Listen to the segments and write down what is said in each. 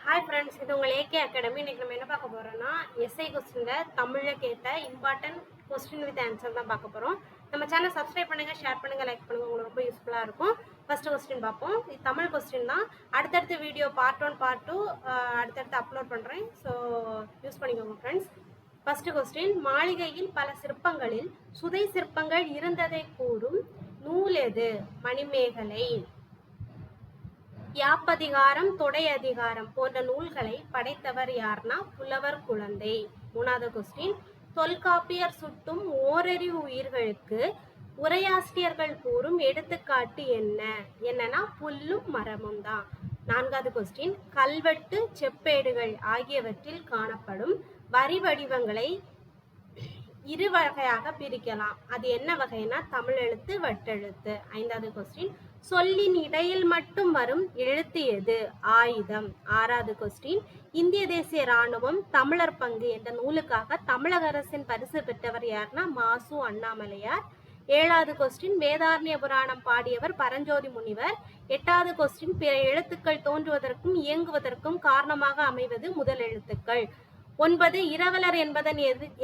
Hi friends, இது உங்கள் AK academy. இன்றைக்கி நம்ம என்ன பார்க்க போகிறோம்னா எஸ்ஐ கொஸ்டினில் தமிழில் கேட்ட இம்பார்ட்டன்ட் கொஸ்டின் வித் ஆன்சர் தான் பார்க்க போகிறோம். நம்ம சேனல் சப்ஸ்கிரைப் பண்ணுங்கள், ஷேர் பண்ணுங்கள், லைக் பண்ணுங்கள், உங்களுக்கு ரொம்ப யூஸ்ஃபுல்லாக இருக்கும். ஃபஸ்ட்டு கொஸ்டின் பார்ப்போம். இது தமிழ் கொஸ்டின் தான். அடுத்தடுத்த வீடியோ பார்ட் 1 பார்ட் 2 அடுத்தடுத்து அப்லோட் பண்ணுறேன். ஸோ யூஸ் பண்ணிக்கோங்க ஃப்ரெண்ட்ஸ். ஃபஸ்ட்டு கொஸ்டின், மாளிகையில் பல சிற்பங்களில் சுதை சிற்பங்கள் இருந்ததை கூறும் நூல் எது? மணிமேகலை. யாப்பதிகாரம், தொடை அதிகாரம் போன்ற நூல்களை படைத்தவர் யார்னா புலவர் குழந்தை. மூணாவது கொஸ்டின், தொல்காப்பியர் சுட்டும் ஓரறிவு உயிர்களுக்கு உரையாசிரியர்கள் கூறும் எடுத்துக்காட்டு என்ன? என்னன்னா புல்லும் மரமும் தான். நான்காவது கொஸ்டின், கல்வெட்டு, செப்பேடுகள் ஆகியவற்றில் காணப்படும் வரி வடிவங்களை இரு வகையாக பிரிக்கலாம். அது என்ன வகைனா தமிழ் எழுத்து, வட்டெழுத்து. ஐந்தாவது கொஸ்டின், சொல்லின் இடையில் மட்டும் வரும் எழுத்து எது? ஆயுதம். ஆறாவது கொஸ்டின், இந்திய தேசிய இராணுவம் தமிழர் பங்கு என்ற நூலுக்காக தமிழக அரசின் பரிசு பெற்றவர் யார்னா மாசு அண்ணாமலையார். ஏழாவது கொஸ்டின், வேதாரண்ய புராணம் பாடியவர் பரஞ்சோதி முனிவர். எட்டாவது கொஸ்டின், பிற எழுத்துக்கள் தோன்றுவதற்கும் இயங்குவதற்கும் காரணமாக அமைவது முதல் எழுத்துக்கள். 9, இரவலர் என்பதன்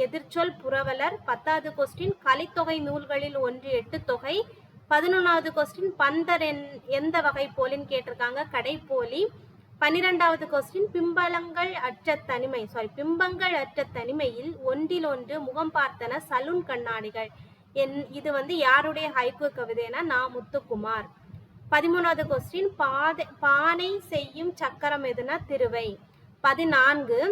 எதிர்ச்சொல் புரவலர். 10வது கொஸ்டின், கலித்தொகை நூல்களில் ஒன்று எட்டுத்தொகை. 11வது கொஸ்டின், பந்தர் எந்த வகை போலின்னு கேட்டிருக்காங்க, கடைப்போலி. 12வது கொஸ்டின், பிம்பங்கள் அற்ற தனிமையில் ஒன்றில் ஒன்று முகம் பார்த்தன சலூன் கண்ணாடிகள். இது யாருடைய ஹைக்கூ கவிதைனா நா. முத்துக்குமார். 13வது கொஸ்டின், பானை செய்யும் சக்கரம் எதுனா திருவை. 14,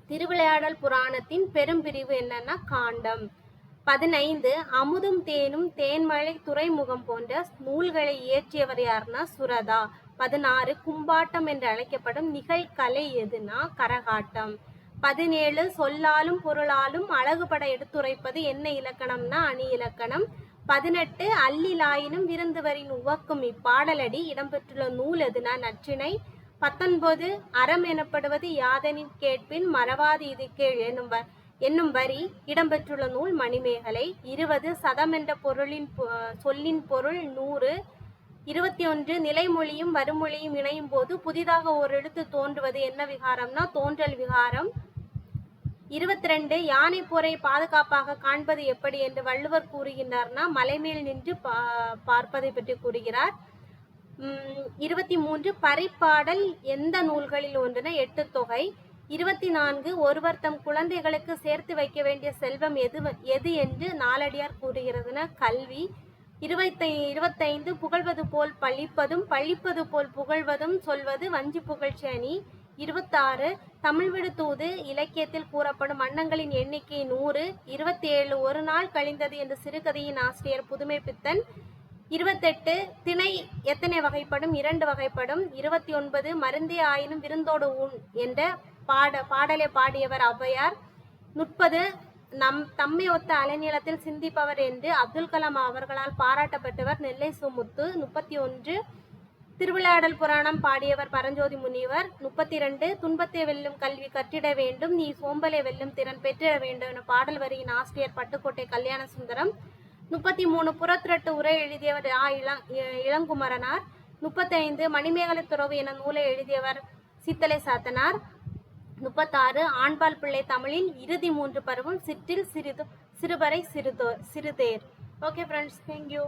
திருவிளையாடல் புராணத்தின் பெரும் பிரிவு என்னன்னா காண்டம். 15, அமுதும் தேனும், தேன்மழை, துறைமுகம் போன்ற நூல்களை இயற்றியவர் யாருன்னா சுரதா. 16, கும்பாட்டம் என்று அழைக்கப்படும் நிகழ்கலை எதுனா கரகாட்டம். 17, சொல்லாலும் பொருளாலும் அழகுபட எடுத்துரைப்பது என்ன இலக்கணம்னா அணி இலக்கணம். 18, அல்லிலாயினும் விருந்துவரின் உவக்கும் இப்பாடலடி இடம்பெற்றுள்ள நூல் எதுனா நற்றிணை. 19, அறம் எனப்படுவது யாதெனின் கேட்பின் மறவாது இது கேள் என்னும் வரி இடம்பெற்றுள்ள நூல் மணிமேகலை. 20, சதம் என்ற சொல்லின் பொருள் 100. 21, நிலைமொழியும் வருமொழியும் இணையும் போது புதிதாக ஒரு எழுத்து தோன்றுவது என்ன விகாரம்னா தோன்றல் விகாரம். 22, யானை போரை பாதுகாப்பாக காண்பது எப்படி என்று வள்ளுவர் கூறுகின்றார்னா மலைமேல் நின்று பார்ப்பதை பற்றி கூறுகிறார். 23, பரிபாடல் எந்த நூல்களில் ஒன்றுனா எட்டுத்தொகை. 24, ஒருவர் தம் குழந்தைகளுக்கு சேர்த்து வைக்க வேண்டிய செல்வம் எது என்று நாலடியார் கூறுகிறதுனா கல்வி. 25, புகழ்வது போல் பழிப்பதும் பழிப்பது போல் புகழ்வதும் சொல்வது வஞ்சி புகழ்ச்சி அணி. 26, தமிழ்விடு தூது இலக்கியத்தில் கூறப்படும் அன்னங்களின் எண்ணிக்கை 100. 27, ஒரு நாள் கழிந்தது என்ற சிறுகதையின் ஆசிரியர் புதுமை பித்தன். 28, திணை எத்தனை வகைப்படும்? 2 வகைப்படும். 29, மருந்தே ஆயினும் விருந்தோடு ஊன் என்ற பாடலை பாடியவர் ஔவையார். 30, தம்மை ஒத்த அலைநீளத்தில் சிந்திப்பவர் என்று அப்துல் கலாம் அவர்களால் பாராட்டப்பட்டவர் நெல்லை சுமுத்து. 31, திருவிளையாடல் புராணம் பாடியவர் பரஞ்சோதி முனிவர். 32, துன்பத்தை வெல்லும் கல்வி கற்றிட வேண்டும், நீ சோம்பலை வெல்லும் திறன் பெற்றிட வேண்டும் என பாடல் வரியின் ஆசிரியர் பட்டுக்கோட்டை கல்யாண சுந்தரம். 33, புறத்திரட்டு உரை எழுதியவர் இளங்குமரனார். 35, மணிமேகலை துறவு என நூலை எழுதியவர் சித்தலை சாத்தனார். 36, ஆண்பால் பிள்ளை தமிழின் இறுதி 3 பருவம் சிற்றில் சிறுபறை சிறுதேர். Okay friends, thank you.